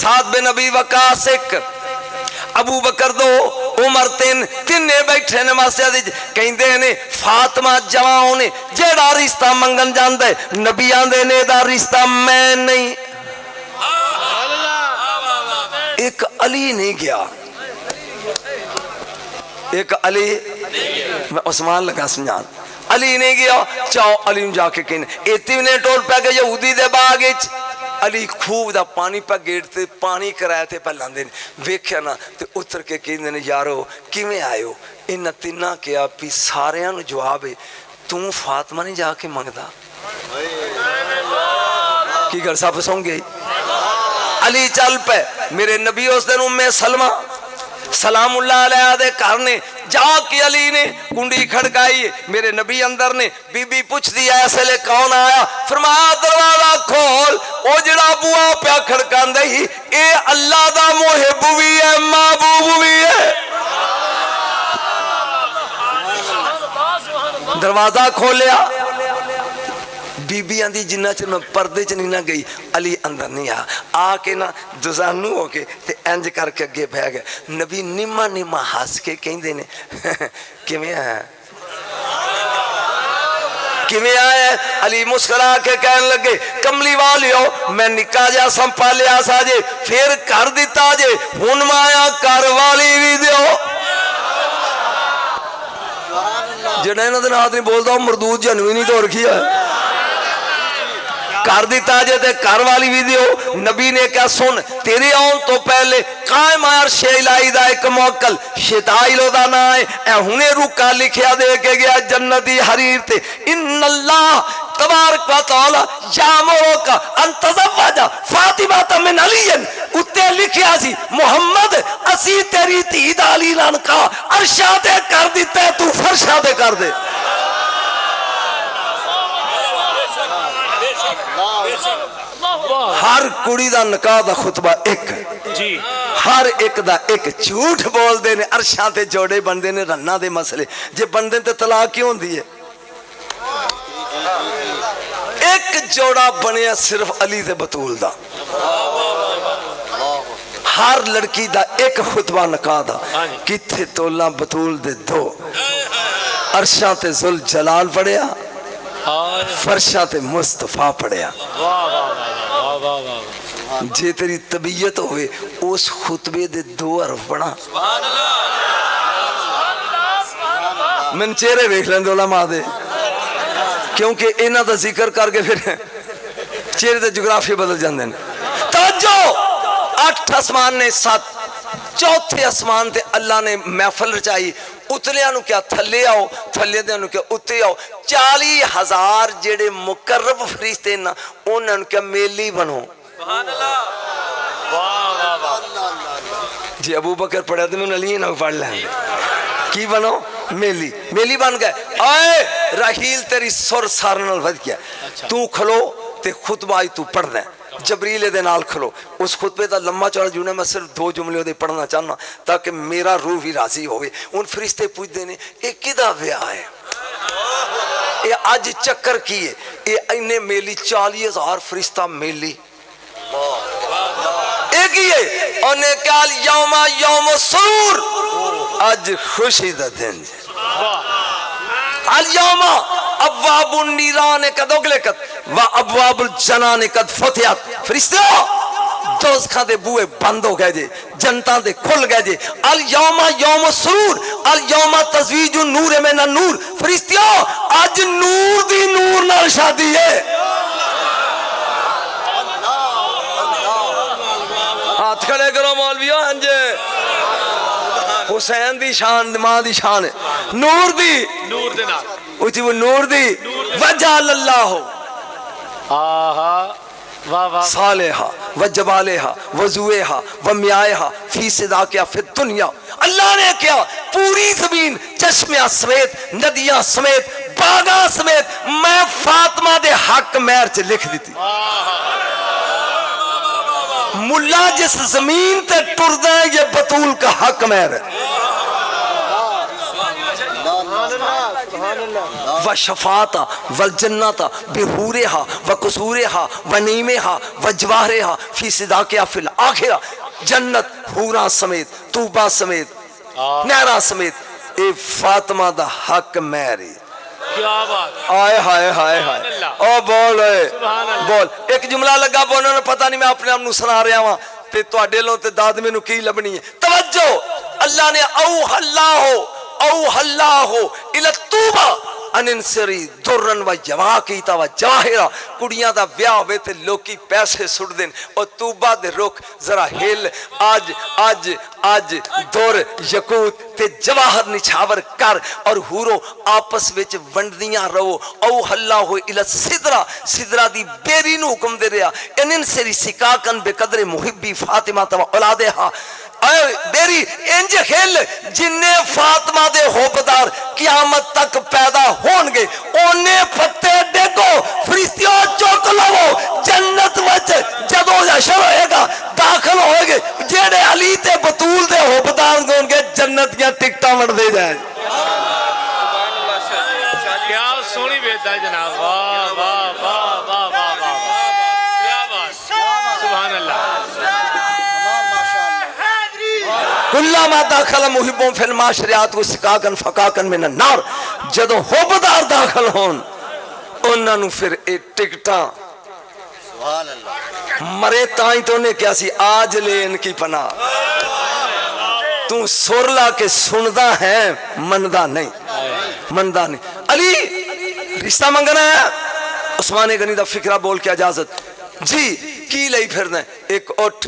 سعد بن ابی وقاص ایک، ابو بکر دو، عمر تین، تینے بیٹھے نے مسجد وچ، کہندے نے فاطمہ جوان نے جیڑا رشتہ منگن جاندا ہے نبی آندے نے دا رشتہ میں نہیں۔ ایک علی نہیں گیا، ایک علی، میں عثمان لگا سمجھان، علی نہیں گیا، چاہو علی جا کے کہنے ایتی نے ٹول پہ گئے یہودی دے باغ وچ، علی خوب دا پانی پہ گیٹ تے پانی کرائے تھے پہ لاندے نے، ویکھیا نا تے اتر کے کہندے نے یارو کیویں آئے ہو؟ انہاں تیناں کیا پی ساریاں نو جواب ہے توں فاطمہ نہیں جا کے منگدا؟ کی گھر صاحب سوں گے؟ علی چل پہ، میرے نبی اس دن ام سلمہ سلام اللہ علیہ دے گھر نے جا کے علی نے کنڈی کھڑکائی، میرے نبی اندر نے، بی بی پوچھ دیا ایسے لے کون آیا؟ فرمایا دروازہ کھول، او جڑا بوا پیا کھڑکاندے ہی اے اللہ دا محب بھی ہے محبوب بھی ہے۔ دروازہ کھولیا، بی بی آندھی جنہ چر میں پردے چ نہیں نہ گئی، علی اندر نہیں آ کے نا دزانو ہو کے تے انج کر کے اگے بہ گئے، نبی نما نما ہس کے کہندے نے کیویں ہے کیویں آئے؟ علی مسکرا کے کہنے لگے کملی والیو میں نکا جا سنپا لیا سا جے پھر کر دیتا جے ہن مایا کر والی بھی دیو۔ جڑا انہاں دے نال نہیں بولدا مردود جنوی نہیں تو رکھی ہے، کر دیتا جے تے کر والی بھی دیو۔ نبی نے کیا سن تیرے آن تو پہلے قائم عرش الہی دا ایک موکل شتائلو دا نا ہے، اے ہنے رکا لکھیا دے کے گیا جنتی حریر تے ان اللہ تبارک و تعالی جامعوں کا انتظوجہ فاطمہ من علی، اتے لکھیا سی محمد اسی تیری تید علی لان کا عرشہ دے کر دیتے تو فرشہ دے کر دے۔ ہر کڑی دا نکاح دا خطبہ ایک، ہر ایک دا ایک، جھوٹ بول دے نے عرشاں تے جوڑے بن دے نے رنہ دے مسئلے، جے بن دے تے طلاق کیوں دی ہے؟ ایک جوڑا بنیا صرف علی تے بطول دا، ہر لڑکی دا ایک خطبہ نکاح دا، کتھے تولا بطول دے دو، عرشاں تے ذل جلال پڑیا، فرشاں تے مصطفیٰ پڑیا۔ جے تیری طبیعت ہوئے اس خطبے دے دو حرف پڑھا، من چہرے ویکھ لیں علماء دے، کیونکہ انہاں دا ذکر کر کے پھر چہرے دے جغرافی بدل جاندے ہیں۔ توجہ، 8 آسمان نے 7، چوتھے آسمان تے اللہ نے محفل رچائی، اتلیاں نو کیا تھلے آؤ، تھلے دے نو کیا اتے آؤ، 40,000 جڑے مقرب فرشتے نا انہاں نو کیا میلی بنو۔ جی ابو بکر پڑھا تو میں علی نہ پڑھ لیں کی بنو؟ میلی، میلی بن گئے۔ آئے رحیل تیری سر سارنال ود کیا، تو کھلو تے خطبہ آئی تو پڑھ دیں، جبریل دے نال کھلو، اس خطبے دا لمبا چوڑا جونے میں صرف 2 جملے دے پڑھنا چاہنا تاکہ میرا روح بھی راضی ہوئے۔ ان فرشتے پوچھ دینے اے کدا بیاہ ہے، اے آج چکر کیے، اے اینے میلی 40,000 فرشتہ میلی ایک ہی ہے، انہیں کہا یوم سرور، آج خوشی دا دن اليوم ابواب النیران قد اغلقت و ابواب الجنان قد فتحت۔ فرشتوں دوزخاں دے بوئے بند ہو گئے جے، جنتاں دے کھل گئے جے۔ اليوم یوم سرور، اليوم تزویج نور من النور۔ فرشتوں آج نور دی نور نال شادی ہے۔ ہاتھ کھڑے کرو مولویوں، ہنجے حسین دی شان ماں دی شان ہے، نور دی نور دے نال اچھی وہ نور دی وجال اللہ صالحہ وجبالہا وزویہا ومیائہا فی صداقیہ فی الدنیا۔ اللہ نے کیا پوری زمین چشمیاں سمیت ندیاں سمیت باغاں سمیت میں فاطمہ دے حق مہر چ لکھ دیتی۔ ملا جس زمین تے ٹر دے یہ بطول کا حق مہر ہے۔ و شفاعتا والجنتا بحورہا و قصورہا و نیمہا و جواہرہا فی صداقیہ فی الآخرہ. جنت حوراں سمیت، طوبہ سمیت، نہرہ سمیت، اے فاطمہ دا حق میری. کیا بات، آئے ہائے ہائے ہائے. او بول بول. ایک جملہ لگا بولنے نے پتہ نہیں میں اپنے آپ نو سنا رہا ہوں تے تواڈے لوں تے داد میں نو کی لبنی ہے. توجہ، اللہ نے اوہ اللہ الی التوبہ اننسری درن و جواکیتا و جواہرہ. کڑیاں دا بیاہ ہوئے تے لوکی پیسے سڑ دیں اور توبہ دے رخ ذرا ہل. آج دور یقوت تے جواہر نچھاور کر اور ہورو آپس وچ ونڈدیاں رہو. اوہ اللہ الی السدرہ، سدرہ دی بیری نو حکم دے رہا اننسری سکاکن بے قدر محبی فاطمہ و اولادہا. بیری انج کھیل جننے فاطمہ دے ہوبدار قیامت تک پیدا ہون گے اونے پتے ڈیگو فرشتیوں چوک لو جنت وچ جدو جشر ہوئے گا داخل ہوئے گے جیڑے علی تے بطول دے ہوبدار ہون گے جنت کیا ٹکٹا مڑ دے جائے. کیا سونی بیتا ہے جناب، واہ واہ واہ واہ واہ واہ، کیا بات، سبحان اللہ. کلما داخل محبوں فی المعاشرات و سکاکن فکاکن من النار. جدو ہوبدار داخل ہون انہاں نو پھر اے ٹکٹاں مرے تائیں تو نے کیا سی آج لے ان کی پناہ. تو سر لا کے سندا ہے مندہ نہیں، مندہ نہیں. علی رشتہ منگنا ہے، عثمان غنی دا فکرہ بول کے اجازت جی کی لئی پھر دیں. ایک اٹھ،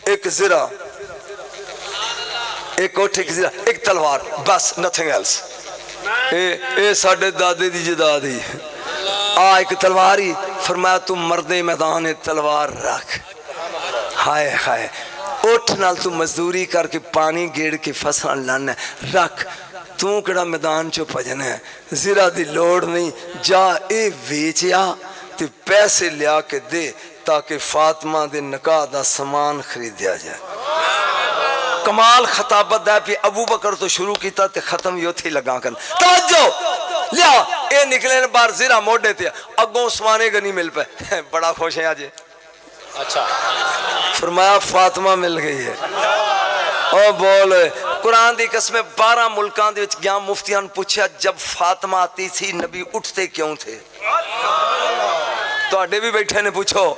ایک زرہ، ایک اٹھ، ایک زرہ، ایک تلوار، بس nothing else. اے ساڑھے دادے دی جداد ہی ایک تلوار ہی. فرمایا تو مردے میدان تلوار رکھ. ہائے ہائے اٹھ نال تو مزدوری کر کے پانی گیڑ کے فصل لانا رکھ. تو کڑا میدان چو پجنا ہے، زرہ دی لوڑ نہیں. جا اے ویچیا تے پیسے لیا کے دے تاکہ فاطمہ دے نکاح دا سامان خریدیا جائے. کمال خطابت ہے پہ ابو بکر تو شروع کیتا تے ختم یوں تھی لگا کر. توجہ لیا اے نکلے نے بار زیرہ موڑے تھے اگوں عثمان غنی مل پہ بڑا خوش ہے آجے. اچھا فرمایا فاطمہ مل گئی ہے. او بول قرآن دی قسمیں 12 ملکان دے وچ گیا مفتیان پوچھا جب فاطمہ آتی تھی نبی اٹھتے کیوں تھے؟ تو اڈے بھی بیٹھے نے پوچھو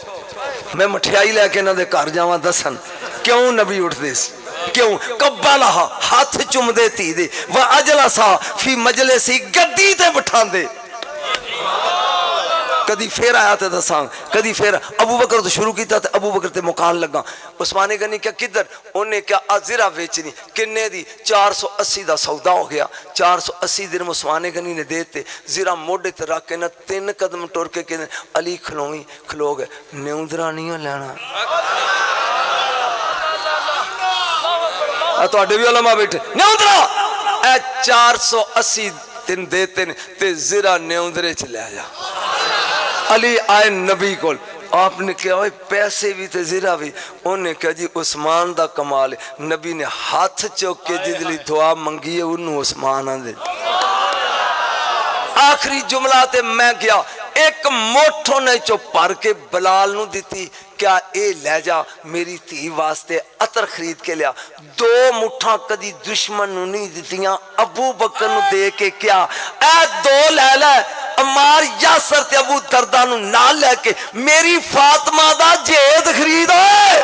میں مٹھیائی لے کے نہ دے کار جاواں دسن کیوں نبی اٹھتے سی؟ کیوں؟ قبالہا ہاتھ چم دے تی دے وَأَجْلَسَا فی مجلسی گدی تے بٹھان دے. کدی پھر آیا تے دساں کدی پھر ابو بکر تو شروع کیتا تے ابو بکر تے مکان لگا. عثمان غنی کیا کدھر انہیں کیا ازرہ بیچنی کنے دی 480 دا سودا ہو گیا. 480 درہم عثمان غنی نے دیتے زرہ موڑے تے رکھ کے نہ 3 قدم ٹور کے کہنے علی کھلوئی کھلو گئے نیوندرہ نہیں ہو لینا. تو اڈے بھی علماء بیٹھے نیوندرہ اے 480 تین دیتے تے زرہ نیوندرے چلے آیا. علی آئے نبی کو آپ نے کہا پیسے بھی تے زرہ بھی. انہوں نے کہا جی عثمان دا کمال ہے. نبی نے ہاتھ چوک کے جدلی دعا منگی ہے انہوں عثمان آن دے. آخری جملہ تے میں گیا ایک موٹھوں نے چو پار کے بلال نو دیتی کیا اے لے جا میری تھی واسطے عطر خرید کے لیا. 2 مٹھاں کدی دشمن نو نہیں دیتیاں ابو بکر نو دے کے کیا اے 2 لے لے عمار یاسر تے ابو دردہ نو نہ لے کے میری فاطمہ دا جید خرید ہوئے.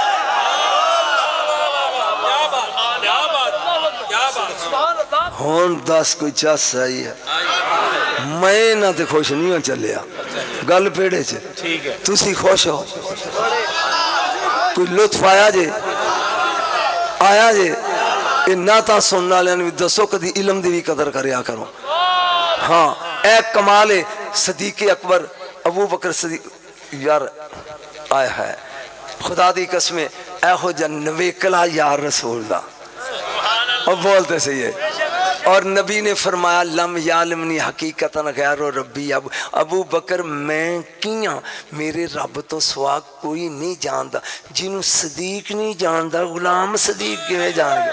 ہون 10 کوئی چاس صحیح ہے میں نہ تے خوش نہیں ہوں چلیا گل پیڑے چھے تسی خوش ہو کوئی لطف آیا جے اے نہ تا سننا لینے بھی دسو کدی علم دی بھی قدر کریا کرو. ہاں اے کمال صدیق اکبر ابو بکر صدیق یار آئے ہے خدا دی قسمیں اے ہو جنوے کلا یار رسول دا اور بولتے سے یہ. اور نبی نے فرمایا لم یعلمنی حقیقتاً غیر ربی ابو بکر میں کیاں میرے رب تو سوا کوئی نہیں جاندا. جنہوں صدیق نہیں جاندا غلام صدیق کیویں جان گے.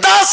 10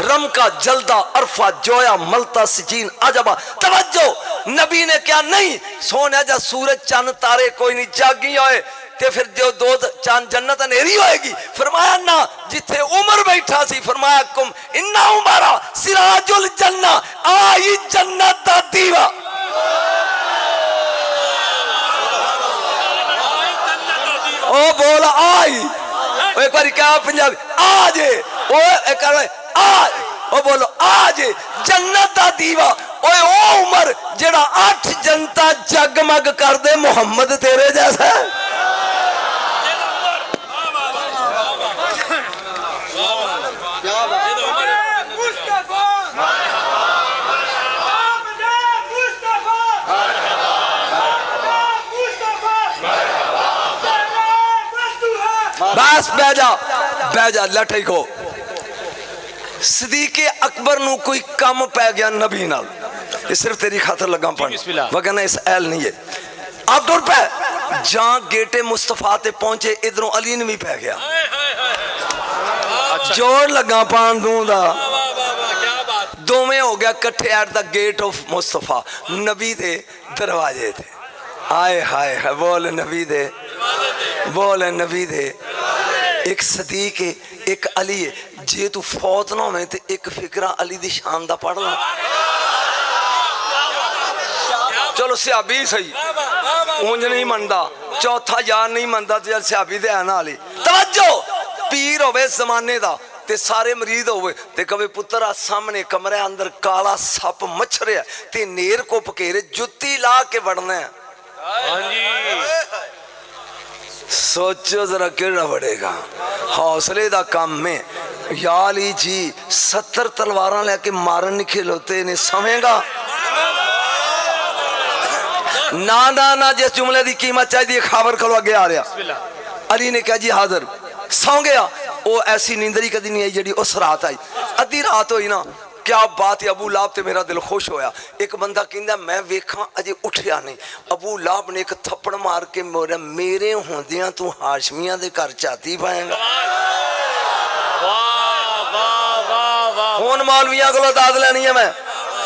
رم کا جلدہ عرفہ جویا ملتا سجین عجبا توجہ نبی نے کیا نہیں سونے جا سورج چاند تارے کوئی نہیں جاگی ہوئے تے پھر جو دو چاند جنت انہیری ہوئے گی فرمایا نا جتھے عمر بیٹھا سی فرمایا کم انہا عمرہ سراج الجنہ آئی جنت دا دیوہ او بولا آئی ایک باری کہا پنجابی آجے ایک باری آج او بولو آج جنت دا دیوہ او عمر جڑا 8 جنتا جگمگ کر دے محمد تیرے جیسا ہے بس بہ جا لٹھائی کو صدیق اکبر نو کوئی کم پہ گیا نبی نال یہ صرف تیری خاطر لگا پڑھ وگرنہ اس اہل نہیں ہے آپ دور پہ جہاں گیٹے مصطفیٰ تے پہنچے ادھروں علی نے بھی پہ گیا جوڑ لگا پان دوں دا دو میں ہو گیا کٹھے ایٹ دا گیٹ آف مصطفیٰ نبی دے دروازے تھے آئے ہائے بول نبی دے بول نبی دے ایک صدیق ہے ایک علی ہے جے تو فوت نہ ہوئے تھے ایک فکرہ علی دی شان دا پڑھ لیں چلو سیابی صحیح اونج نہیں مندہ چوتھا یار نہیں مندہ تو جل سیابی دے آنا علی توجہ پیر ہوئے زمانے دا تے سارے مرید ہوئے تے کبھی پترہ سامنے کمرے اندر کالا سپ مچھرے تے نیر کو پکیرے جتی لا کے بڑھنے ہیں سوچو ذرا کیڑا بڑھے گا حوصلے دا کام میں یا علی جی 70 تلواراں لے کے مارن نکھل ہوتے انہیں سمیں گا نا جس جملے دی قیمت چاہی دی خبر کھلو آگے آ رہا علی نے کہا جی حاضر سو گیا وہ ایسی نیندری کدی نہیں آئی جڑی اس رات آئی ادھی رات ہوئی نا کیا بات ہے ابو لاب تے میرا دل خوش ہویا ایک بندہ کہندہ میں ویکھاں اجے اٹھیا نہیں ابو لاب نے ایک تھپڑ مار کے مورا میرے ہوندیاں تو ہاشمیاں دے کر چاہتی پائیں گا ہون مولویاں کو داد لینی ہے میں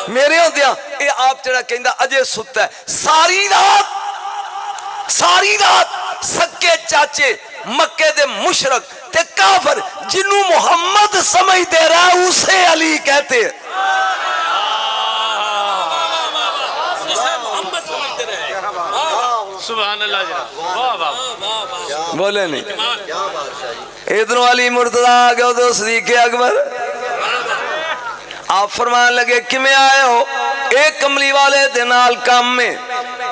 میرے ہوندیاں اے آپ جڑا کہندہ اجے ستا ہے ساری رات سکے چاچے مکے دے مشرک تے کافر جنہوں محمد سمجھ دے رہا اسے علی کہتے سبحان اللہ جناب بولے نہیں ادھروں علی مرتضی آگے تو صدیق اکبر آپ فرمان لگے کہ میں آئے ہو ایک کملی والے دینال کام میں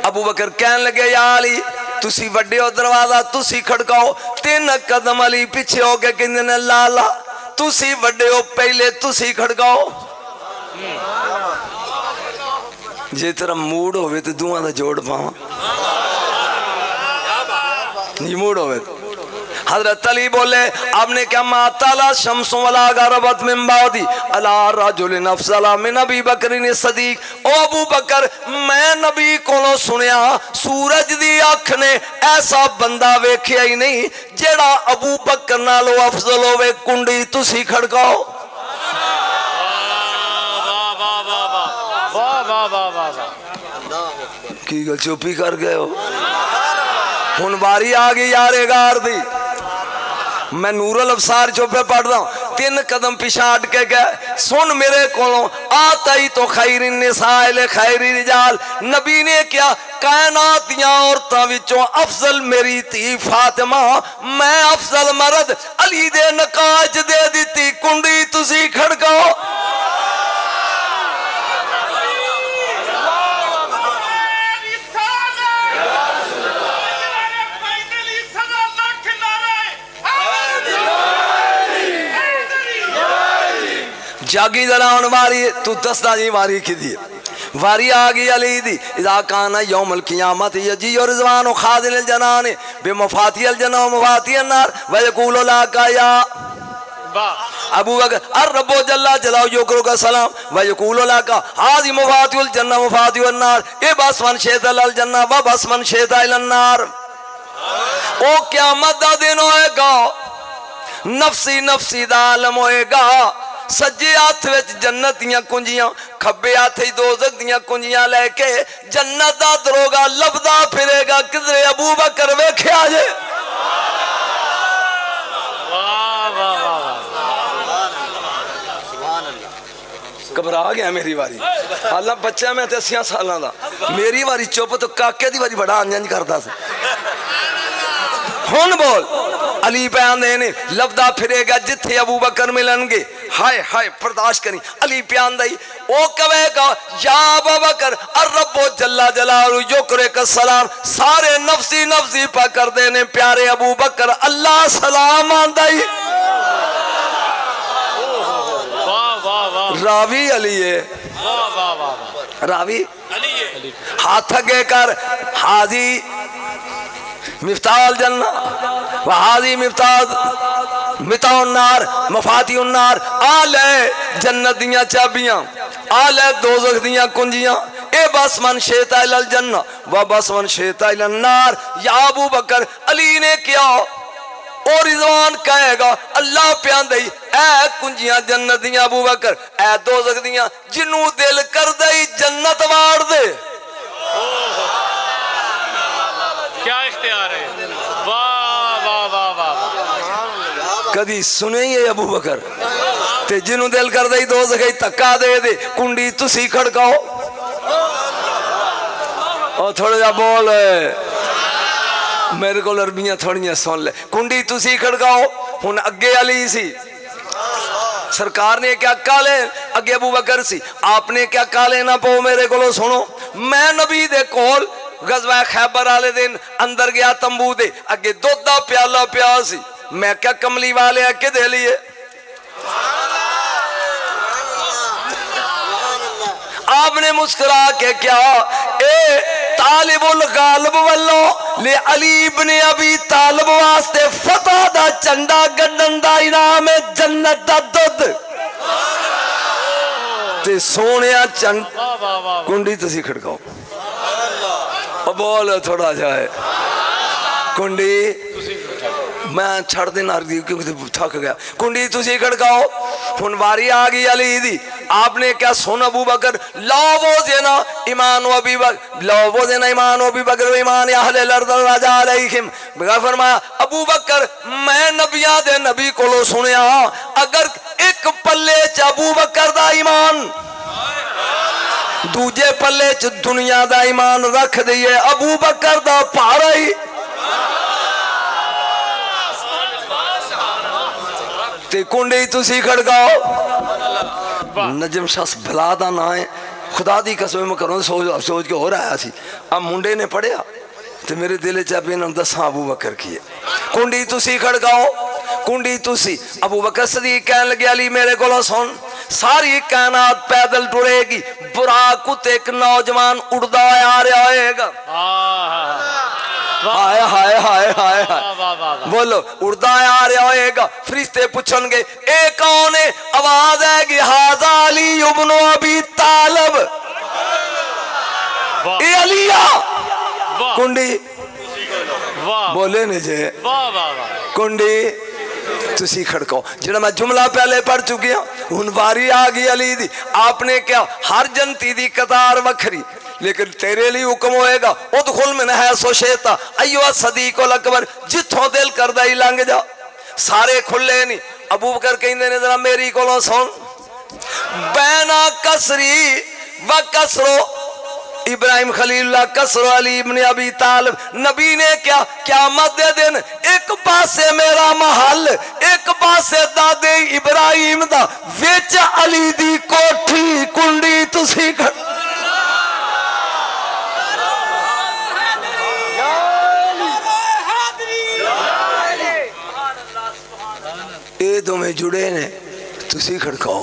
ابو بکر کہنے لگے یا علی تسی وڈے ہو دروازہ تسی کھڑکاؤ 3 قدم علی پیچھے ہو کے کہندے نے لالا تسی وڈے ہو پہلے تسی کھڑکاؤ جے تیرا موڈ ہوئے تو دعا دا جوڑ پاؤں نہیں موڈ ہوئے حضرت علی بولے آپ نے کیا ماتالا شمس ولا غربت من بعدی علی رجل افضل من ابی بکر صدیق او ابو بکر میں نبی کولوں سنیا سورج دی آنکھ نے ایسا بندہ ویکھیا ہی نہیں جیڑا ابو بکر نالو افضل ہوئے کنڈی تسی کھڑکاؤ کی گل چوپی کر گئے ہو ہن باری آگئی یارے گار دی میں نور الابصار چوپے پڑھ رہا ہوں 3 قدم پیچھے ہٹ کے گئے سن میرے کولوں آتا ہی تو خیر النساء خیر رجال نبی نے کیا کائنات دیاں عورتاں وچوں افضل میری تھی فاطمہ میں افضل مرد علی دے نکاج دے دیتی کنڈی تسی کھڑکاؤ جاگی ذرا واری تو دستا جی واری کی دی واری آگی علی دی اذا کانا یوم القیامت یجی رضوان خازن الجنان بمفاتی الجنہ و مفاتی النار ویقول لاکا یا ابو بکر الرب جل جلالہ یکرو کا سلام ویقول لاکا حاضی مفاتی الجنہ مفاتی النار اے بس من شیط الجنہ و بس من شیط النار او قیامت دا دن ہوئے گا نفسی نفسی دا عالم ہوئے گا سجے ہاتھ وچ جنت دیاں کنجیاں کھبے ہاتھ وچ دوزخ دیاں کنجیاں لے کے جنت دا دروگا لبدا پھرے گا کدھر ابو بکر ویکھیا جے واہ واہ واہ گھبرا گیا میری واری حالانکہ بچہ میں تے 80 سالاں دا میری واری چپ تو کاکے دی واری بڑا انجنج کردا سی ہن بول علی پیان دینے لبدا پھرے گا جتھے ابو بکر ملن گے ہائے ہائے برداشت کریں علی پیان دائی او کہے گا یا ابو بکر الرب جل جلالہ یکرک السلام سارے نفسی نفسی پا کر دینے پیارے ابو بکر اللہ سلام آندائی راوی علی ہے راوی ہاتھ گے کر حاضی مفتاح الجنہ وحاضی مفتاح النار مفاتیح النار آلے جنت دیاں چابیاں آلے دوزخ دیاں کنجیاں اے بس من شیطہ الالجنہ و بس من شیطہ الالنار یا ابو بکر علی نے کیا اور رضوان کہے گا اللہ پیان دئی اے کنجیاں جنت دیاں ابو بکر اے دوزخ دیاں جنوں دل کر دئی جنت وار دے کیا اختیار ہے واہ واہ واہ واہ کدی سنے ہی ابو بکر تے جنوں دل کر دئی دوزخ تکا دے دے کنڈی تسی کھڑکاؤ اور تھوڑا جا بول میرے کو عربیاں تھوڑیاں سن لے کنڈی تسی کھڑکاؤ ہن اگے علی سی سرکار نے کیا کالے اگے ابو بکر سی آپ نے کیا کالے نہ پو میرے کو سنو میں نبی دے کول غزوہ خیبر والے دن اندر گیا تمبو دے اگے دودھ دا پیالہ پیا سی میں کیا کملی والے اکے دے لیے آپ نے مسکرا کے کیا اے طالب الغالب واللو لے علی ابن ابی طالب واسطے فتح دا چنڈا گنڈن دا انعام جنت دا دودھ تے سونیا چند کنڈی تسی کھڑکاؤ اب بول تھوڑا جائے کنڈی میں چھڑ دینا کیونکہ تھک گیا کنڈی تسی کھڑکاؤ ہن واری آگئی علی دی آپ نے کیا سن ابو بکر لا وہ دینا ایمان و ابی بکر و ایمان اہل الارض راجع علیہم بغیر فرمایا ابو بکر میں نبیاں دے نبی کو لو سنیا اگر ایک پلے چ ابو بکر دا ایمان دوجے پلے چ دنیا دا ایمان رکھ دیئے ابو بکر دا پارا ہی تے کنڈی تسی کھڑکاؤ نجم شخص بھلا دا نہ ہے خدا دی قسم میں کروں سوچ کے ہو رہا سی اب منڈے نے پڑھیا تو میرے دل چاپے نے دساں ابو بکر کیے کنڈی تسی کھڑکاؤ کنڈی تسی ابو بکر صدیق کہنے لگے علی میرے کو سن ساری کائنات پیدل ٹرے گی براق ایک نوجوان اڑدا آ رہا ہے گا ہائے ہائے ہائے ہائے بولو اڑدا آ رہا ہوئے گا فرشتے پوچھن گے اے کون ہے آواز ہے گی ھذا علی ابن ابی طالب اے علیہ کنڈی بولے نے جے کنڈی تسی کھڑکو جڑا میں جملہ پہلے پڑھ چکی ہوں ان واری آگئی علی دی آپ نے کیا ہر جنتی دی قطار وکھری لیکن تیرے لیے حکم ہوئے گا ادخل من حیث شئتا ایوہ صدیق الاکبر جتھوں دل کردہ ہی لنگ جا سارے کھلے نہیں ابو بکر کہیں دینے ذرا میری کولوں سن بینا کسری و کسرو ابراہیم خلیل اللہ کسر علی ابن ابی طالب نبی نے کیا قیامت دے دن ایک پاسے میرا محل ایک پاسے دادے ابراہیم دا ویچ علی دی کوٹھی کنڈی تسی کھڑ اے دو میں جڑے نے تسی کھڑکاؤ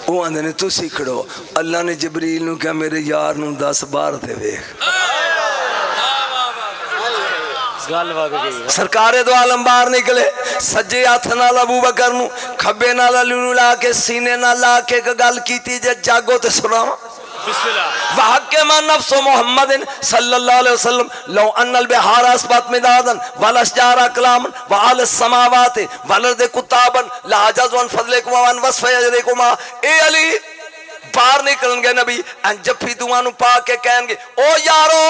وہ آندھے نے تسی کھڑو اللہ نے جبریل نو کیا میرے یار نو 10 بار دے ویکھ سرکار دو عالم باہر نکلے سجے ہاتھ نال ابو بکر نو کھبے نال علی نو لا کے سینے نال لا کے گل کیتی جے جاگو تے سناواں بسم اللہ وحق حکم نفس محمد صلی اللہ علیہ وسلم لو ان البحار اسبات مدادا والاشجار کلاما وعلى السماوات والارض کتابا لعجزوا عن فضلكما وعن وصف اجركما. اے علی باہر نکلن گے نبی جفی دعا نو پا کے کہیں گے او یارو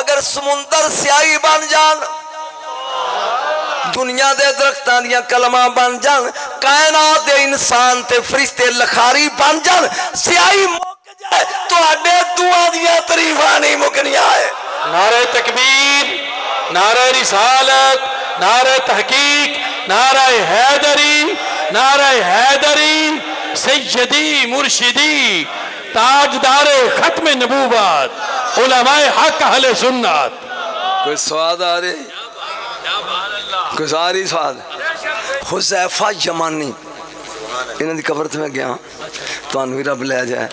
اگر سمندر سیاہی بن جان دنیا دے درختاں دیاں کلمہ بن جان کائنات دے انسان تے فرشتے لخاری بن جان سیاہی مک جائے تو اڈے دعا دیاں تعریفاں نہیں مکنیاں ہے. نعرہ تکبیر، نعرہ رسالت، نعرہ تحقیق، نعرہ حیدری، نعرہ حیدری، سیدی مرشدی تاجدار ختم نبوت علماء حق اہل سنت. کوئی سواد آ رہے کوئی ساری سواد. حذیفہ یمانی انہوں دی قبر میں گیا تو انوی رب لے جائے.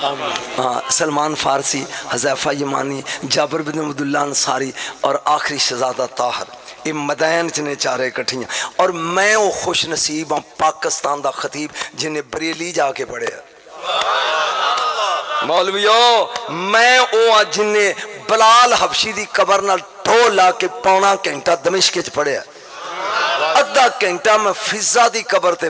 سلمان فارسی، حذیفہ یمانی، جابر بن عبداللہ انصاری اور آخری شہزادہ طاہر یہ مدین چنے چارے کٹھیاں. اور میں وہ خوش نصیب ہوں پاکستان دا خطیب جنہیں بریلی جا کے پڑھے. مولویو میں وہ جنہیں بلال حبشی دی قبر نال ٹھو لا کے پونا گھنٹہ دمشق وچ پڑھے. ادھا گھنٹہ میں فضا دی قبر تے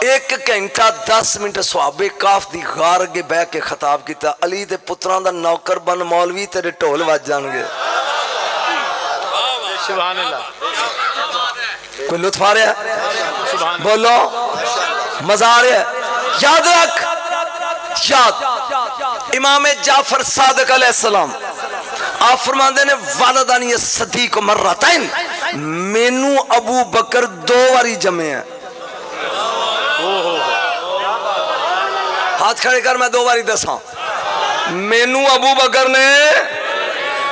1 گھنٹہ 10 منٹ صحابہ کاف دی غار اگے بہ کے خطاب کیتا. علی دے پتراں دا نوکر بن مولوی تیرے ٹھول وج جان گے. سبحان اللہ. کوئی لطف آ رہا ہے؟ بولو مزہ آ رہا ہے؟ یاد رکھ، یاد امام جعفر صادق علیہ السلام آپ فرماندے نے والدانی صدیق مرتين مینو ابو بکر 2 باری جمے ہیں. ہاتھ کھڑے کر میں 2 باری دساں. مینو ابو بکر نے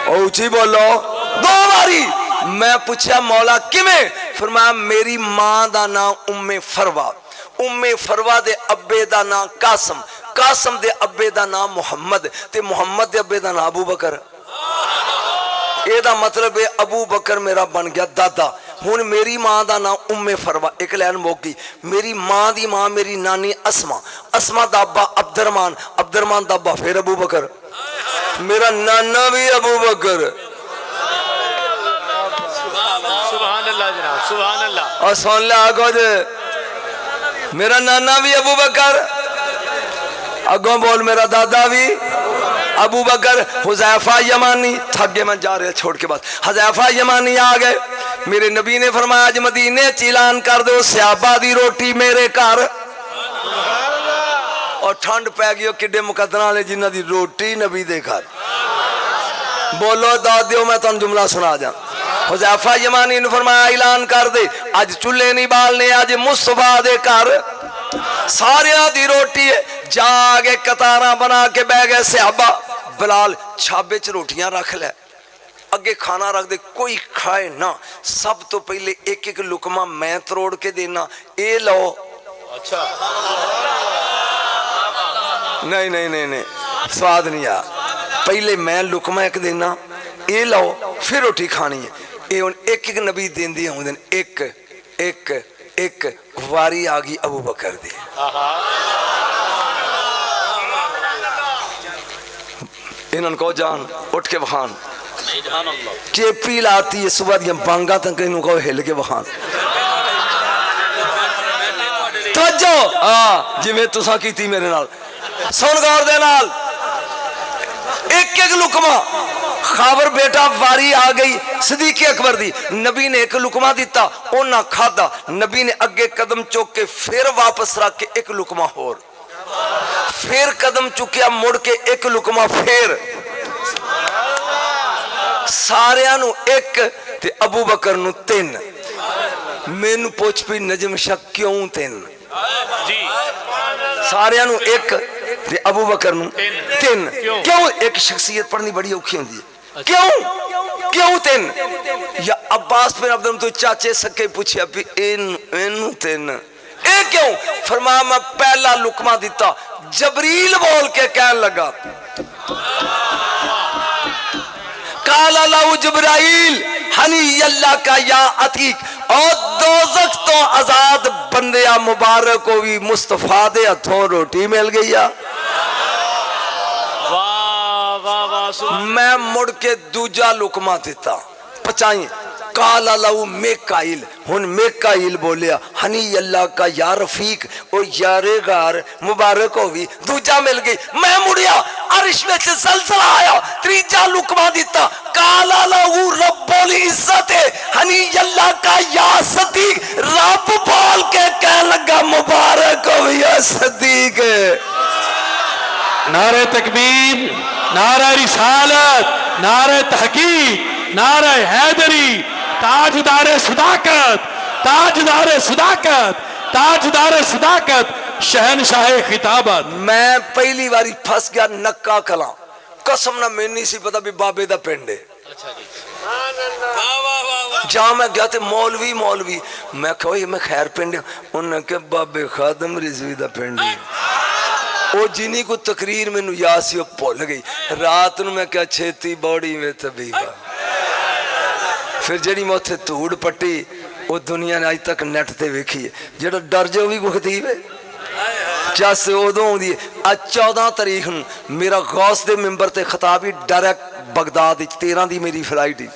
اونچی بولو 2 باری. میں پوچھا مولا کیویں؟ فرمایا میری ماں دا نام ام فروا، ام فروا دے ابے دا نام قاسم، قاسم دے ابے دا نام محمد تے محمد دے ابے دا نام ابو بکر. اے دا مطلب ہے ابو بکر میرا بن گیا دادا. ہن میری ماں دا نام ام فروا. ایک لین موک گئی. میری ماں دی ماں میری نانی اسما، اسما دا ابا عبد الرحمن، عبد الرحمن دا ابا پھر ابو بکر. میرا نانا بھی ابو بکر. سبحان اللہ جناب، سبحان اللہ. اور سن لے آگو دے میرا نانا بھی ابو بکر، اگوں بول میرا دادا بھی ابو بکر. حذیفہ یمانی تھک گئے میں جا رہے چھوڑ کے بعد. حذیفہ یمانی آ گئے. میرے نبی نے فرمایا آج مدینے اعلان کر دو صحابہ دی روٹی میرے گھر. اور ٹھنڈ پہ گئی کڈے مقدرہ والے جنہ دی روٹی نبی دے گھر. بولو دادیو میں تم جملہ سنا جاؤں. حذیفہ یمانی نے فرمایا اعلان کر دے آج چولہے نہیں بالنے، آج مصطفیٰ دے گھر ساریاں دی روٹی ہے. جا آگے قطاراں بنا کے بہ گئے صحابہ. بلال چھابے چ روٹیاں رکھ لے، اگے کھانا رکھ دے، کوئی کھائے نہ. سب تو پہلے ایک ایک لقمہ میں تروڑ کے دینا. اے لو. اچھا نہیں نہیں نہیں نہیں سواد نہیں آ. پہلے میں لقمہ ایک دینا، اے لو پھر روٹی کھانی ہے. اے ایک ایک نبی دین دی ہوں دن ایک ایک ایک واری آگی ابو بکر دی. انہوں کو جان اٹھ کے بخان چیپی لاتی ہے صبح دیا بانگا تک انہوں کو ہل کے بخان. توجہ جی میں تساں کی تھی میرے نال سن گور دے نال. ایک ایک لقمہ خاور بیٹا واری آ گئی صدیق اکبر دی. نبی نے ایک لقمہ دیتا اونا کھادا. نبی نے اگے قدم چوک کے پھر واپس رکھ کے ایک لقمہ اور پھر قدم چکیا مڑ کے ایک لقمہ پھر ساریاں نو ایک تے ابو بکر نو 3. مینو پوچھ پی نجم شک کیوں 3؟ جی ساریاں نو ایک تے ابو بکر نو 3 کیوں؟ ایک شخصیت پڑھنی بڑی اوکھی ہوندی ہے. کیوں 3؟ یا عباس بن عبد المطلب چاچے سکے پوچھے ابھی اینو 3 اے کیوں؟ فرمایا میں پہلا لقمہ دیتا جبریل بول کے کہن لگا قال لو جبرائیل حنی اللہ کا یا عتیق. اور دوزخ تو آزاد بندیا مبارک کو بھی مصطفیٰ دے ہتھوں روٹی مل گئی. میں مڑ کے دوجا لکما دیتا پچائیں کالا لہو میکائیل ہن میکائیل بولیا ہنی اللہ کا یا رفیق او یارے غار مبارک ہوگی دوجا مل گئی میں مڑیا عرش میں سے زلزلہ آیا تریجا لکما دیتا کالا لہو رب العزت ہنی اللہ کا یا صدیق رب بول کے کہنے لگا مبارک ہوگی یا صدیق نعرہ تکبیر، نعرہ رسالت، نعرہ تحقیق، نعرہ حیدری، تاجدار صداقت، تاجدار صداقت، تاجدار صداقت، شہنشاہ خطابت۔ میں پہلی باری پھنس گیا نکا کلاں قسم نہ میں نہیں سی پتا بھی بابے دا پنڈ ہے جہاں میں گیا تھے مولوی میں کہو یہ میں خیر پنڈ ہے انہوں نے کہا بابے خادم رضوی دا پنڈ ہے وہ جنہی کو تقریر میں یاسی پھول گئی رات میں کیا چھیتی باڑی میں طبیبہ پھر جڑی میں اتھے توڑ پٹی وہ دنیا نے آج تک نیٹ تے ویکھی ہے جڑا ڈر جو بھی کو خطیب ہے جیسے ادوں دی آج 14 تاریخ میرا غوث دے ممبر تے خطابی ڈائریکٹ بغداد 13 دی میری فلائٹ ہی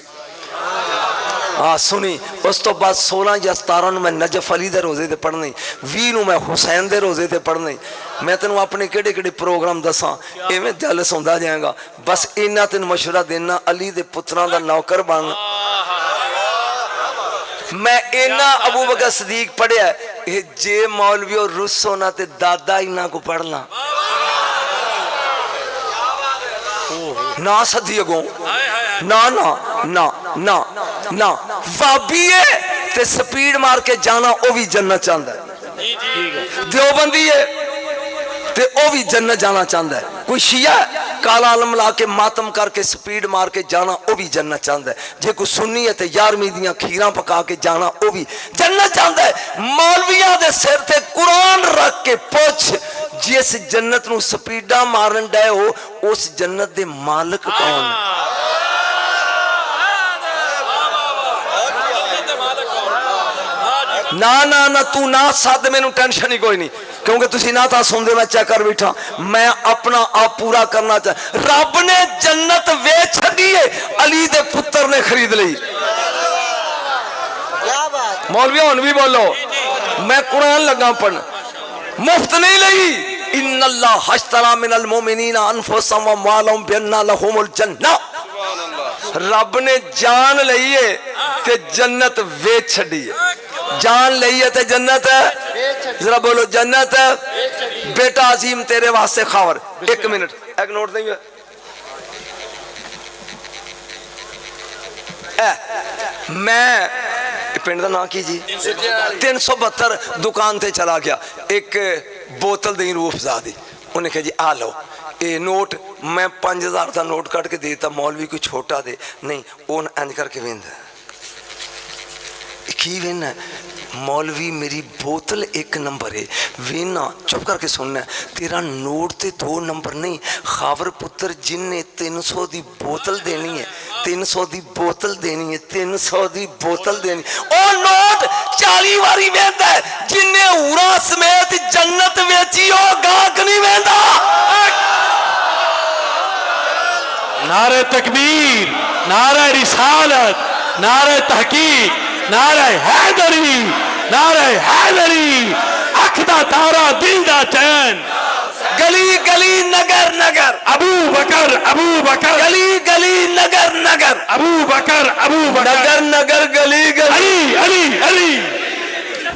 ہاں سنی اس تو بعد 16 یا 17 میں نجف علی دے روزے دے پڑھنے 20 میں حسین دے روزے دے پڑھنے میں تنوں اپنے کیڑے کیڑے پروگرام دساں ایویں دل سوندا جائے گا بس اینا تن مشورہ دینا علی دے پتراں دا نوکر بن میں اینا ابو بکر صدیق پڑھیا ہے جے مولوی اور رسو نہ تے دادا اینا کو پڑھنا نا صدیقوں نا وابیے تے سپیڈ مار کے جانا او بھی جنت چاہتا ہے دیوبندی ہے تے او بھی جنت جانا چاہتا ہے کوئی شیعہ ہے کالا علم لا کے ماتم کر کے سپیڈ مار کے جانا او بھی جنت چاہتا ہے جے کوئی سنی ہے تے 11ویں دیاں کھیراں پکا کے جانا او بھی جنت چاہتا ہے مولویاں دے سر تے قرآن رکھ کے پوچھ جس جنت نو سپیڈا مارن ڈے ہو اس جنت دے مالک کون نا تو نہ ساتھ میں نو ٹینشن ہی کوئی نہیں کیونکہ تسی نہ تا سن دے میں چیک کر بیٹھا میں اپنا آپ پورا کرنا چاہتا رب نے جنت ویچ دیئے علی دے پتر نے خرید لی مولوی ہون بھی بولو میں قرآن لگا پڑھنا مفت نہیں لئی ان اللہ حشترا من المومنین انفسهم واموالهم بان لهم الجنہ رب نے جان لئیے تے جنت ویچ چھڑیے جان لئیے تے جنت ذرا بولو جنت بیٹا عظیم تیرے واسطے خاور ایک منٹ ایک نوٹ دیں گے میں پنڈ دا نا کی جی 372 دکان تے چلا گیا ایک بوتل دیں روح افزا دی انہیں کہا جی آ لو اے نوٹ میں 5000 دا نوٹ کٹ کے دیتا مولوی کو چھوٹا دے نہیں اون انج کر کے ویند کی وین ہے مولوی میری بوتل 1 نمبر ہے وینا چپ کر کے سننا ہے تیرا نوٹ تے 2 نمبر نہیں خاور پتر جن نے 300 دی بوتل دینی ہے 300 دی بوتل دینی ہے 300 دی بوتل دینی اور نوٹ 40 واری ویندا ہے جن نے اورا سمیت جنت ویچی ہو گاہک نہیں ویندا نعرہ تکبیر، نعرہ رسالت، نعرہ تحقیق، نعرہ حیدری، نعرہ حیدری، اکھ دا تارا دل دا چین، گلی گلی نگر نگر ابو بکر گلی گلی نگر نگر ابو بکر نگر نگر گلی گلی علی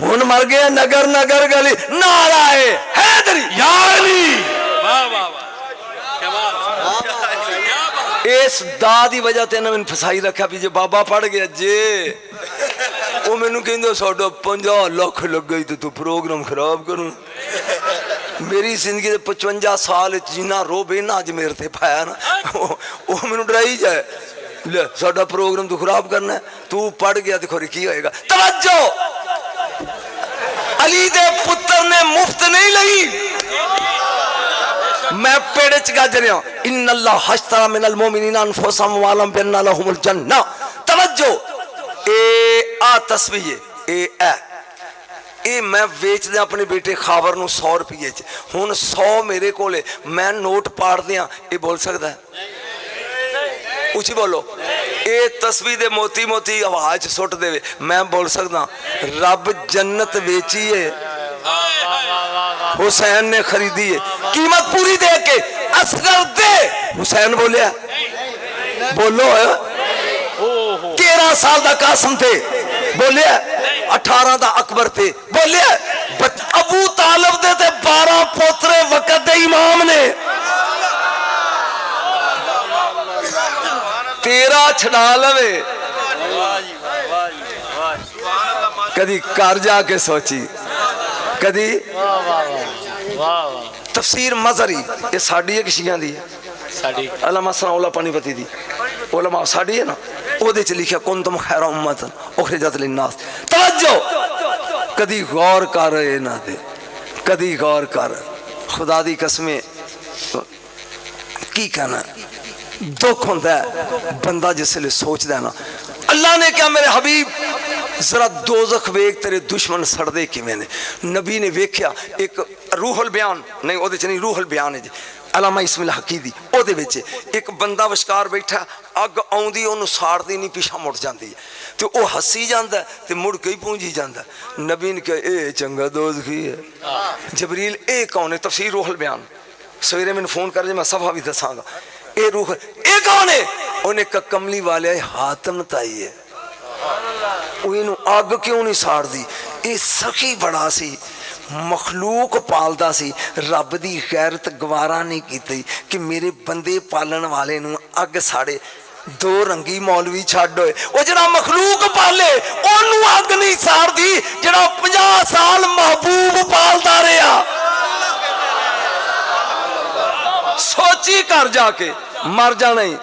ہون مر گئے نگر نگر گلی نعرہ حیدری یا علی اس دا دی وجہ تے میں پھسائی رکھا بھی جو بابا پڑھ گیا جے وہ میں نو کہندے ساڈا 50 لاکھ لگ گئی تو پروگرام خراب کروں میری زندگی دے 55 سال جینا رو بے نا اج میرے تے پایا نا وہ میں نو ڈرائی جائے لے ساڈا پروگرام تو خراب کرنا ہے تو پڑھ گیا تے کھوری کی ہوئے گا توجہ علی دے پتر نے مفت نہیں لئی میں پیڑے چگا جرے ہوں ان اللہ حشترا من المومنین انفسهم واموالهم بان لهم الجنہ توجہ اے آ تصویہ اے میں ویچ دیں اپنے بیٹے خاور نو 100 روپیے ہون 100 میرے کولے میں نوٹ پاڑ دیاں اے بول سکتا ہے اچھی بولو اے تسبیح دے موتی موتی آواز سٹ دے میں بول سکتا رب جنت ویچی ہے حسین نے خریدی ہے قیمت پوری دے کے اصغر دے حسین بولیا بولو 13 سال دا قاسم تھے بولیا 18 دا اکبر تھے بولیا ابو طالب دے تے 12 پوترے وقت دے امام نے 13 چھڑا لوے کدی کار جا کے سوچی کدی تفسیر مظہری یہ ساڑی ہے کہ شیعہ دی ہے علامہ ثناء اللہ پانی پتی دی علماء ساڑی ہے نا او دے چلی کیا کنتم خیر امت اخرجت للناس توجہ کدی غور کر رہے نہ دے کدی غور کر خدا دی قسمیں کی کہنا دکھ ہوتا ہے بندہ جس لئے سوچ دینا اللہ نے کیا میرے حبیب ذرا دوزخ ویک تیرے دشمن سڑ دے کی میں نے نبی نے ویکھیا ایک روح البیان نہیں او دے چنی روح البیان ہے جی علامہ اسم الحقی دی او دے بیچے ایک بندہ وشکار بیٹھا اگ آؤں دی انہوں ساڑ دی نہیں پیشہ مڑ جاندی ہے تو او ہسی جاندہ ہے تو مڑ کئی پونجی جاندہ ہے نبی نے کہا اے چنگا دوزخی ہے جبریل اے کون ہے تفسیر روح البیان سویرے میں نے فون کر جائے میں صفحہ بھی دساں گا اے روح اے کون ہے انہیں کہا کملی والے حاتم تائی ہے انہوں آگ کیوں نہیں ساڑ دی اے سخی بڑا سی مخلوق پالدا سی رب دی غیرت گوارا نہیں کیتی کہ میرے بندے پالن والے نوں اگ ساڑے دو رنگی مولوی چھاڑ ہوئے وہ جنا مخلوق پالے انہوں اگ نہیں ساڑ دی جنا 50 سال محبوب پالدا رہا سوچی کر جا کے مر جانا ہی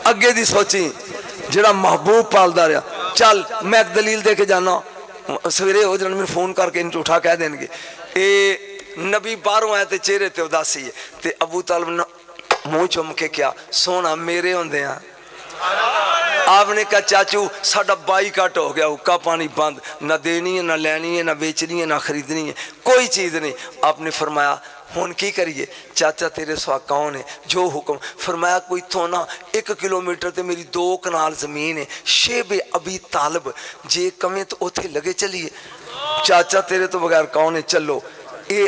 اگے دی سوچی جڑا محبوب پالدا رہا چل میں ایک دلیل دے کے جانا سویرے ہو جنہوں میں فون کر کے انٹو اٹھا کہہ دیں گے اے نبی باروں آئے تے چہرے تے اداسی ہے تے ابو طالب نے منہ چم کے کیا سونا میرے ہوندے ہیں آپ نے کہا چاچو ساڑھا بائی کٹ ہو گیا حکا پانی بند نہ دینی ہے نہ لینی ہے نہ بیچنی ہے نہ خریدنی ہے کوئی چیز نہیں آپ نے فرمایا ہون کی کریے چاچا تیرے سوا کون ہے جو حکم فرمایا کوئی تونا 1 کلومیٹر تے میری 2 کنال زمین ہے شیب ابی طالب جے کمیں تو اوتھے لگے چلیے چاچا تیرے تو بغیر کون ہے چلو اے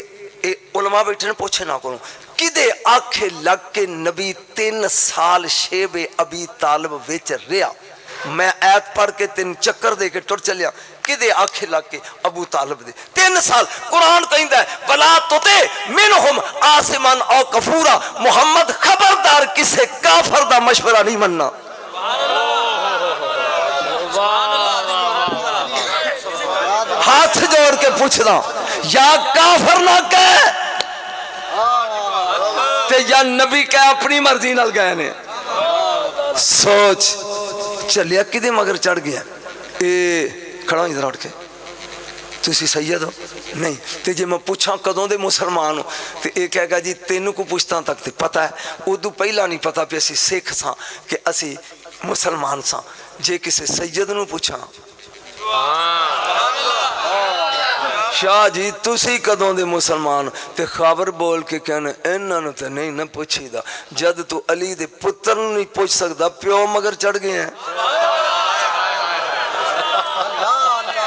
علماء بیٹھے نے پوچھے نہ کروں کدے آنکھیں لگ کے نبی 3 سال شیب ابی طالب ویچ رہا میں آیت پڑھ کے 3 چکر دے کے ٹر چلیا کدے آنکھیں لگ کے ابو طالب دے 3 سال قرآن کہندہ ہے وَلَا تُطِعْ مِنْهُمْ آسِمًا او کفورا محمد خبردار کسے کافر دا مشورہ نہیں مننا ہاتھ جوڑ کے پوچھنا یا کافر نہ کہے تے یا نبی کہے اپنی مرضی نال گئے نے سوچ چلیا کدے مگر چڑھ گیا اے کھڑا ہوں ادھر اٹھ کے تسی سید ہو نہیں تے جے میں پوچھاں کدوں دے مسلمان ہو تے اے کہے گا جی تینوں کو پوچھتا تک تے پتہ ہے ادو پہلا نہیں پتہ پہ اسی سکھ ساں کہ اسی مسلمان ساں جے کسے سید نو پوچھاں شاہ جی تسی کدوں دے مسلمان تے خبر بول کے کہنے انہاں نو تے نہیں نہ پوچھی دا جد تو علی دے پتر نو نہیں پوچھ سکدا پیو مگر چڑھ گئے ہیں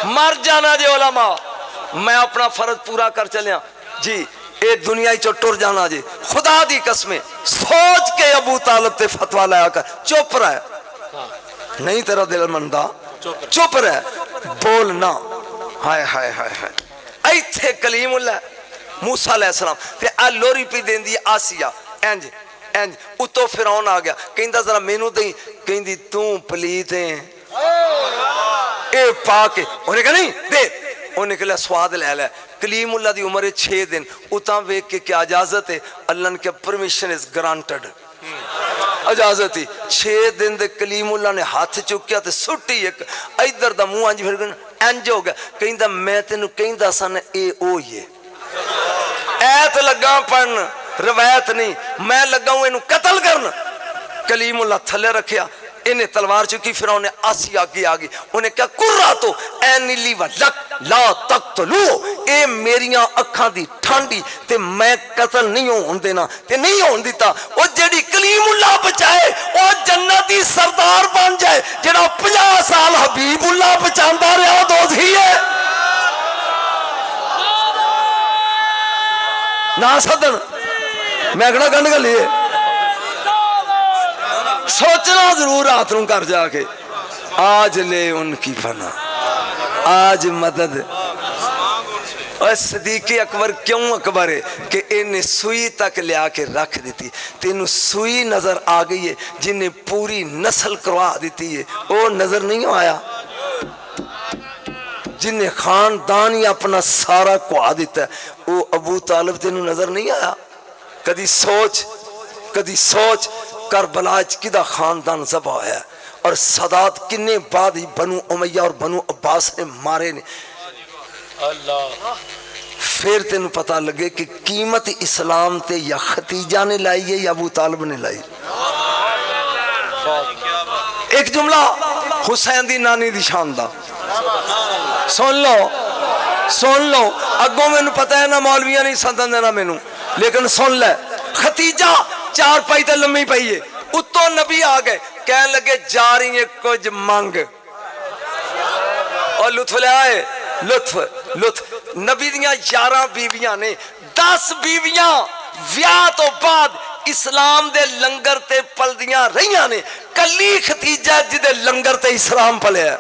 مر جانا جی علماء میں اپنا فرض پورا کر چلیا جی اے دنیا ہی ٹر جانا جی خدا دی قسمیں سوچ کے ابو طالب تے فتوہ لایا کر چپ رہے نہیں تیرا دل مندہ چپ رہے بولنا ہائے ہائے ہائے ہائے ایتھے کلیم اللہ موسیٰ علیہ السلام تے لوری پی دین دی آسیہ اینج اتو فرعون آ گیا کہندہ ذرا مینو دیں کہندی توں پلیت ہیں اے پاک انہیں کہا نہیں دے انہیں کہا سواد لے لے کلیم اللہ دی عمر 6 دن اتاں ویک کے کیا اجازت ہے اللہ نے کہا permission is granted اجازت ہی 6 دن دے کلیم اللہ نے ہاتھ چکیا تے سٹی ایک ایدر دا منہ انج پھر انج ہو گیا کہندہ میں تینو کہندہ سن اے او یہ ایت لگا پڑھن روایت نہیں میں لگا ہوں انہوں قتل کرنا کلیم اللہ تھلے رکھیا انہیں تلوار چکی، فرعون نے آسی آگے آگے انہیں کہا قرہ تو اے نیلی و لک لا تقتلو، اے میریاں اکھاں دی ٹھانڈی تے میں قتل نہیں ہون دینا تے نہیں ہون دیتا، او جڑی کلیم اللہ بچائے او جنتی سردار بن جائے، جڑا 50 سال حبیب اللہ بچاندہ رہا دوز ہی ہے نا صدر میں اگنا گنڈ گا لیے سوچنا ضرور آتروں کر جا کے آج لے ان کی پناہ، آج مدد۔ اور صدیق اکبر کیوں اکبر ہے کہ انہیں سوئی تک لیا کے رکھ دیتی، تینوں سوئی نظر آگئی ہے جنہیں پوری نسل کروا دیتی ہے، وہ نظر نہیں آیا جنہیں خاندان ہی اپنا سارا کوا دیتا ہے، وہ ابو طالب تینوں نظر نہیں آیا؟ کدی سوچ کربلا کدا خاندان ذبح ہے، اور سادات کنے بعد ہی بنو امیہ اور بنو عباس نے مارے نے، پھر تینوں پتہ لگے کہ قیمت اسلام تے یا ختیجہ نے لائی ہے یا ابو طالب نے لائی۔ ایک جملہ حسین دی نانی دی شاندہ سن لو اگوں میں پتہ ہے نا مولویاں نہیں سندن دینا میں لیکن سن لے، ختیجہ 4 پائی تے لمحی پائی ہے، اتو نبی آگئے کہنے لگے جا رہی ہیں کچھ مانگ، اور لطف لے آئے، لطف نبی دیاں 11 بیویاں نے 10 بیویاں ویاہ تو بعد اسلام دے لنگر تے پل دیاں رہیاں نے، کلی ختیجہ جدے لنگر تے اسلام پلے ہے،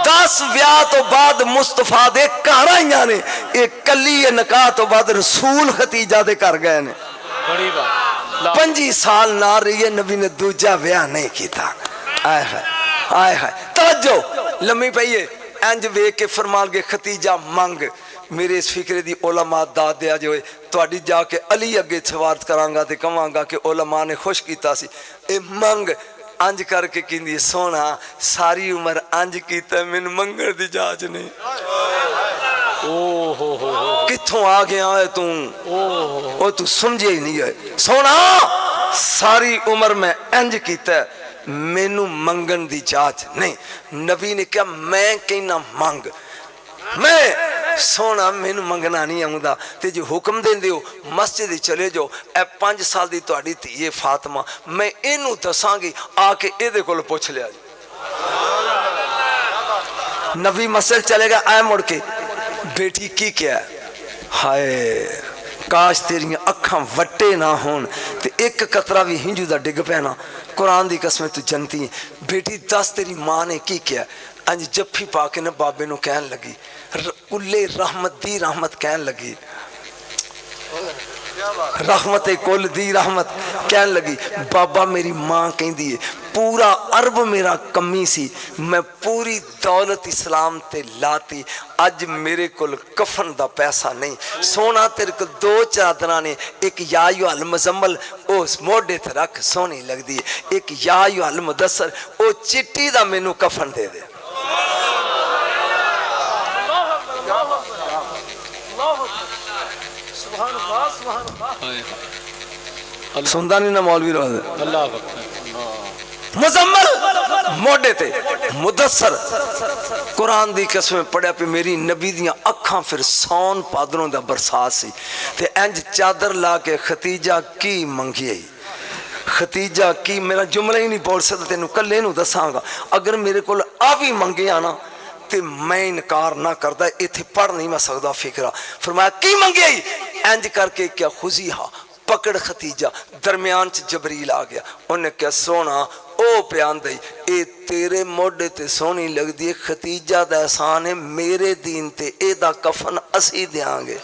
10 ویاہ تو بعد مصطفیٰ دے کارائیاں نے، ایک کلی نکاح تو بعد رسول ختیجہ دے کر گئے نے، 25 سال نہ رہی ہے نبی نے دوجہ ویاہ نہیں کیتا۔ آئے توجہ لمحی پہیے انج وے کے فرمان گے ختیجہ مانگ، میرے اس فکرے دی علماء داد دیا جو ہے تواڈی جا کے علی اگے سوارت کرانگا تے کہاں کہ علماء نے خوش کیتا سی، اے مانگ انج کر کے کہندی سونا ساری عمر انج کیتا میں منگڑ دی جاج نہیں، کتھوں آ گیا ہے تو سمجھے ہی نہیں ہے، سونا ساری عمر میں انج کیتا ہے مینو منگن دی جاج نہیں، نبی نے کہا میں کہنا مانگ، میں سونا مینو منگنا نہیں آؤں دا، تے جو حکم دین دیو مسجد چلے جو، اے 5 سال دی تواڈی تھی یہ فاطمہ، میں اینو دساں گی آ کے اے دے کول پوچھ لیا جی، نبی مسجد چلے گا آئے مڑ کے بیٹی کی کیا ہے، ہائے کاش تیری اکھاں وٹے نہ ہون تے ایک قطرہ بھی ہنجو دا ڈگ پینا، قرآن دی قسمیں تو جنتی ہیں، بیٹی 10 تیری ماں نے کی کیا ہے، انج جفی پا کے نہ بابے نو کہن لگی، کلے رحمت دی رحمت کہن لگی، رحمت کل دی رحمت کہن لگی، بابا میری ماں کہیں دیئے پورا عرب میرا کمی سی، میں پوری دولت اسلام تے لاتی، اج میرے کل کفن دا پیسہ نہیں، سونا تیرے کل 2 چادرانے، ایک یا ایھا المزمل اس موڈے تے رکھ سونی لگ دی، ایک یا ایھا المدثر او چٹی دا مینوں کفن دے دے، سندہ نہیں نہ مولوی رہا دے مزمل موڈے تے مدثر قرآن دی قسمیں پڑھیا پہ میری نبی دیاں اکھاں پھر سون پادروں دا برسات سی تے انج چادر لا کے ختیجہ کی منگی آئی، ختیجہ کی میرا جملہ ہی نہیں بول سکتا تینوں کلے نو دساں گا، اگر میرے کول آوی منگی آنا تے میں انکار نہ کردا، ایتھے پڑھ نہیں میں سکدا فکرہ، فرمایا کی منگی آئی، انج کر کے کیا خزیہا پکڑ ختیجہ، درمیان چ جبریل آ گیا، انہیں کیا سونا او پیان دئی، اے تیرے موڈے تے سونی لگ دی، ختیجہ دا احسان ہے میرے دین تے اے دا کفن اسی دیاں گے،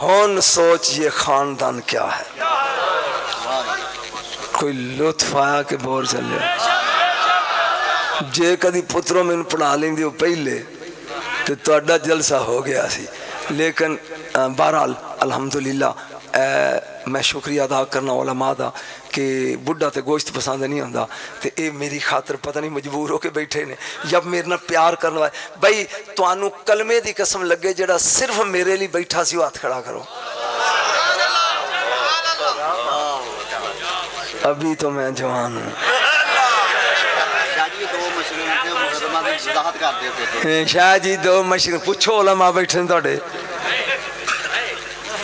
ہون سوچ یہ خاندان کیا ہے، کوئی لطف آیا کہ بور چلے، جے کدی پتروں میں پڑھا لیں دیو پہلے تو تواڈا جلسہ ہو گیا سی، لیکن بہرحال الحمدللہ میں شکریہ ادا کرنا علماء دا کہ بڑھا تے گوشت پسند نہیں ہوندا تے اے میری خاطر پتہ نہیں مجبور ہو کے بیٹھے نے یا میرے نال پیار کرنا ہے، بھائی تانوں کلمے دی قسم لگے جڑا صرف میرے لیے بیٹھا سی ہاتھ کھڑا کرو، ابھی تو میں جوان ہوں شاہ جی دو مشرق پوچھو علماء بیٹھے ہیں تھوڑے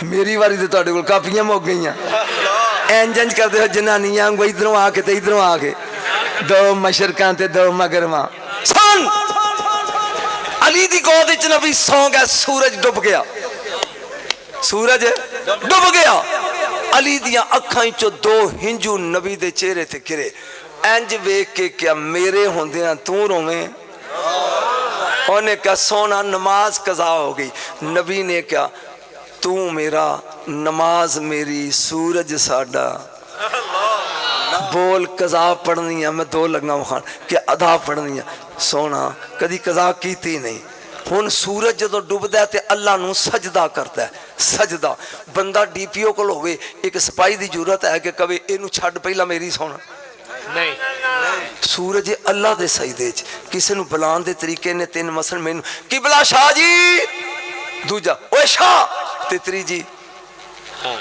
میری واری تو تھوڑے کو کاپیاں مک گئی ہیں انجنج کرتے ہو جنانیاں کو ادھروں آ کے تے ادھروں آ کے دو مشرقاں تے دو مغرباں سن علی دی گود وچ نبی سو گیا سورج ڈب گیا سورج ڈب گیا علی دیاں اکھاں چوں دو ہنجو نبی دے چہرے تے گرے انج ویکھ کے کیا میرے ہوندیاں تو روویں انہیں کہا سونا نماز قضا ہو گئی نبی نے کہا تو میرا نماز میری سورج ساڈا بول قضا پڑھنی ہے میں دو لگا خان کہ ادا پڑھنی ہے سونا کدی قضا کیتی نہیں ہن سورج جدو ڈوبدا ہے تے اللہ نو سجدہ کرتا ہے سجدہ بندہ ڈی پی او کول ہوئے ایک سپاہی دی ضرورت ہے کہ کبھی اینو چھڈ پہلا میری سونا نہیں سورج اللہ دے سجدے چ کسے نو بلان دے طریقے نے تین مثلا مینوں قبلہ شاہ جی دوجا اوے شاہ تیتری جی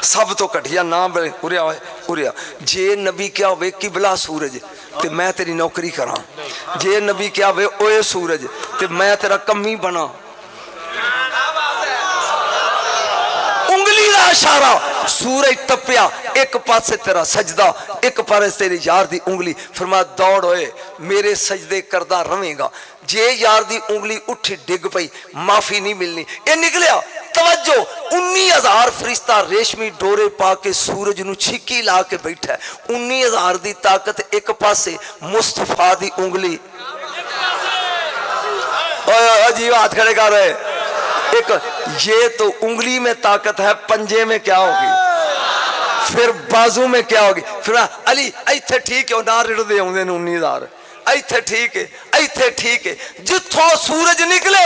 سب تو کٹیا نام بلے اریا ہوئے اریا جے نبی کیا ہوئے قبلہ سورج تے میں تیری نوکری کراں جے نبی کیا ہوئے اوے سورج تے میں تیرا کمی بنا انگلی دا اشارہ سورج ٹپیا ایک پاسے تیرا سجدہ ایک پاسے تیری یار دی انگلی فرمایا دوڑ ہوئے میرے سجدے کردہ رہیں گا جے یار دی انگلی اٹھی ڈگ پئی معافی نہیں ملنی یہ نکلیا توجہ 19,000 فرشتہ ریشمی ڈورے پا کے سورج نو چھکی لا کے بیٹھا ہے 19,000 دی طاقت ایک پاسے مصطفیٰ دی انگلی عجیب ہاتھ کھڑے کر رہے ایک یہ تو انگلی میں طاقت ہے پنجے میں کیا ہوگی پھر بازو میں کیا ہوگی پھر علی ایتھے ٹھیک ہے نہ رڑ دے ہوں دے 19,000 ایتھے ٹھیک ہے جتھوں سورج نکلے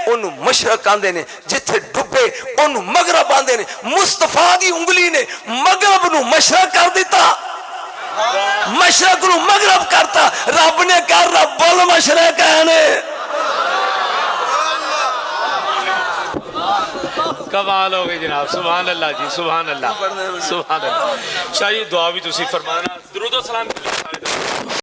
انہوں مشرق آندے نے جتھے ڈبے انہوں مغرب آندے نے مصطفیٰ دی انگلی نے مغرب نو مشرق کر دیتا مشرق نو مغرب کرتا رب نے کر رب المشرق ہے کمال ہو گئی جناب سبحان اللہ جی سبحان اللہ سبحان اللہ شاہ جی دعا بھی تسی فرمانا درود و سلام